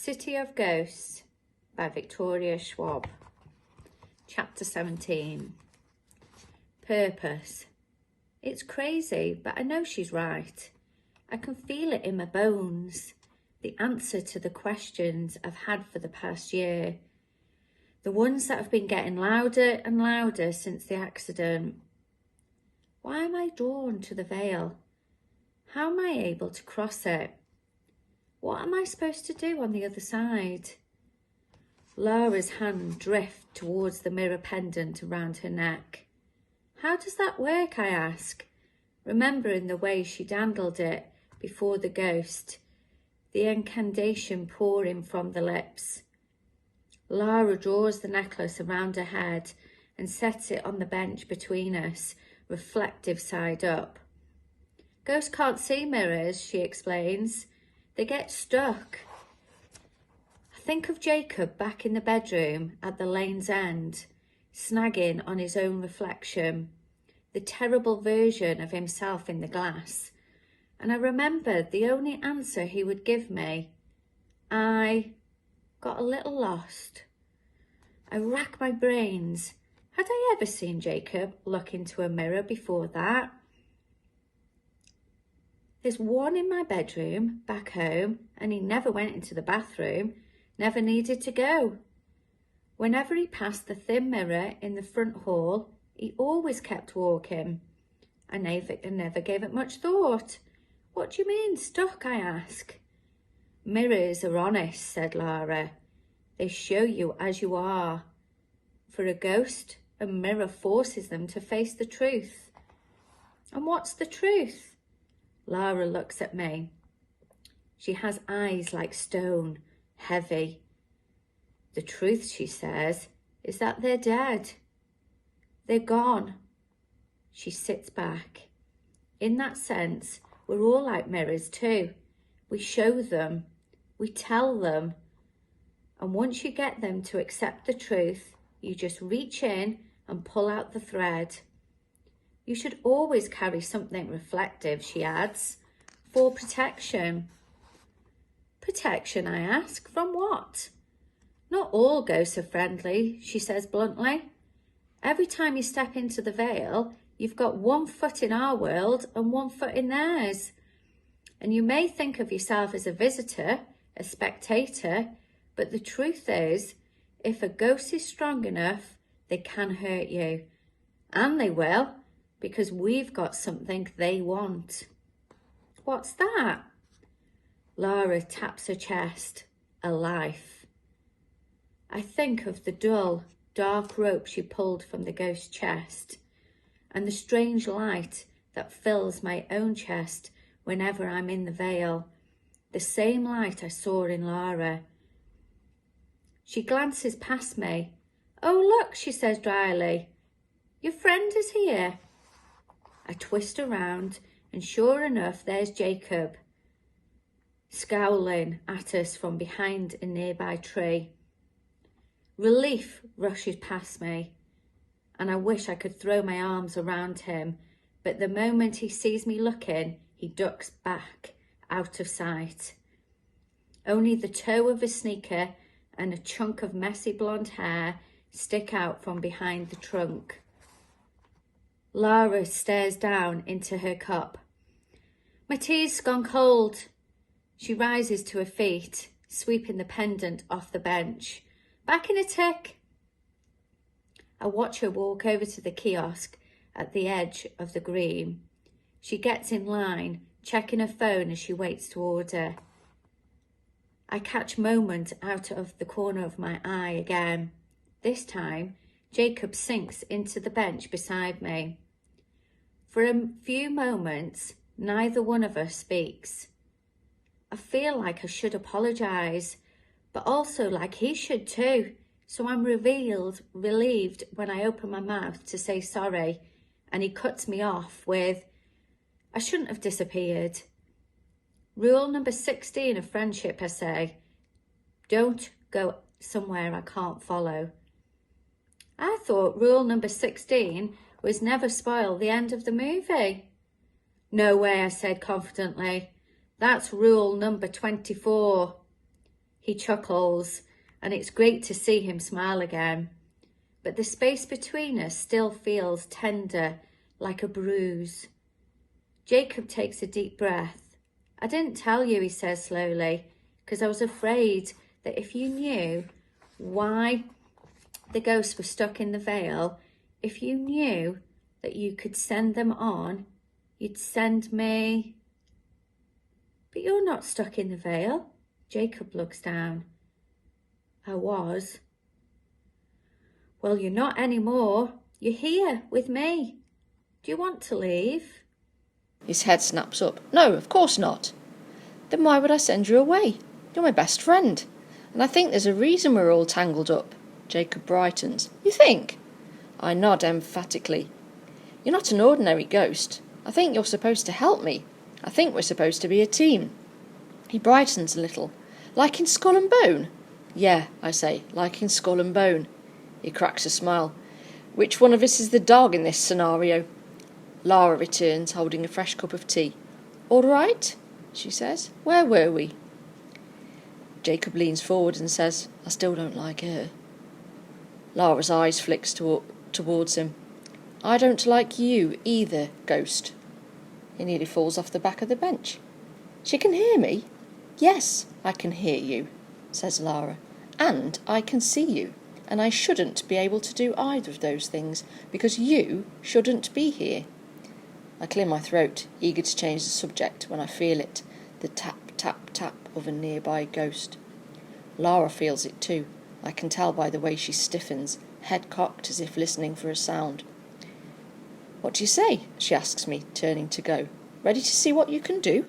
City of Ghosts by Victoria Schwab. Chapter 17. Purpose. It's crazy, but I know she's right. I can feel it in my bones. The answer to the questions I've had for the past year. The ones that have been getting louder and louder since the accident. Why am I drawn to the veil? How am I able to cross it? What am I supposed to do on the other side? Laura's hand drifts towards the mirror pendant around her neck. How does that work, I ask, remembering the way she dandled it before the ghost, the incantation pouring from the lips. Laura draws the necklace around her head and sets it on the bench between us, reflective side up. Ghosts can't see mirrors, she explains. They get stuck. I think of Jacob back in the bedroom at the lane's end, snagging on his own reflection, the terrible version of himself in the glass. And I remembered the only answer he would give me. I got a little lost. I rack my brains. Had I ever seen Jacob look into a mirror before that? There's one in my bedroom back home, and he never went into the bathroom, never needed to go. Whenever he passed the thin mirror in the front hall, he always kept walking. I never gave it much thought. What do you mean, stuck, I ask. Mirrors are honest, said Laura. They show you as you are. For a ghost, a mirror forces them to face the truth. And what's the truth? Laura looks at me. She has eyes like stone, heavy. The truth, she says, is that they're dead. They're gone. She sits back. In that sense, we're all like mirrors too. We show them, we tell them. And once you get them to accept the truth, you just reach in and pull out the thread. You should always carry something reflective, she adds, for protection. Protection, I ask, from what? Not all ghosts are friendly, she says bluntly. Every time you step into the veil, you've got 1 foot in our world and 1 foot in theirs. And you may think of yourself as a visitor, a spectator, but the truth is, if a ghost is strong enough, they can hurt you. And they will, because we've got something they want. What's that? Laura taps her chest. A life. I think of the dull, dark rope she pulled from the ghost's chest, and the strange light that fills my own chest whenever I'm in the veil, the same light I saw in Laura. She glances past me. Oh, look, she says dryly. Your friend is here. I twist around, and sure enough, there's Jacob, scowling at us from behind a nearby tree. Relief rushes past me, and I wish I could throw my arms around him, but the moment he sees me looking, he ducks back, out of sight. Only the toe of his sneaker and a chunk of messy blonde hair stick out from behind the trunk. Laura stares down into her cup. My tea's gone cold. She rises to her feet, sweeping the pendant off the bench. Back in a tick. I watch her walk over to the kiosk at the edge of the green. She gets in line, checking her phone as she waits to order. I catch moment out of the corner of my eye again. This time, Jacob sinks into the bench beside me. For a few moments, neither one of us speaks. I feel like I should apologise, but also like he should too. So I'm relieved when I open my mouth to say sorry, and he cuts me off with, I shouldn't have disappeared. Rule number 16 of friendship, I say. Don't go somewhere I can't follow. I thought rule number 16 was never spoil the end of the movie. No way, I said confidently. That's rule number 24. He chuckles, and it's great to see him smile again. But the space between us still feels tender, like a bruise. Jacob takes a deep breath. I didn't tell you, he says slowly, because I was afraid that if you knew why the ghosts were stuck in the veil, if you knew that you could send them on, you'd send me. But you're not stuck in the veil. Jacob looks down. I was. Well, you're not anymore. You're here with me. Do you want to leave? His head snaps up. No, of course not. Then why would I send you away? You're my best friend. And I think there's a reason we're all tangled up. Jacob brightens. You think? I nod emphatically. You're not an ordinary ghost. I think you're supposed to help me. I think we're supposed to be a team. He brightens a little. Like in Skull and Bone? Yeah, I say, like in Skull and Bone. He cracks a smile. Which one of us is the dog in this scenario? Lara returns, holding a fresh cup of tea. All right, she says. Where were we? Jacob leans forward and says, I still don't like her. Lara's eyes flicks towards him. I don't like you either, ghost. He nearly falls off the back of the bench. She can hear me? Yes, I can hear you, says Lara. And I can see you. And I shouldn't be able to do either of those things, because you shouldn't be here. I clear my throat, eager to change the subject, when I feel it, the tap, tap, tap of a nearby ghost. Lara feels it too. I can tell by the way she stiffens, head cocked as if listening for a sound. What do you say? She asks me, turning to go. Ready to see what you can do?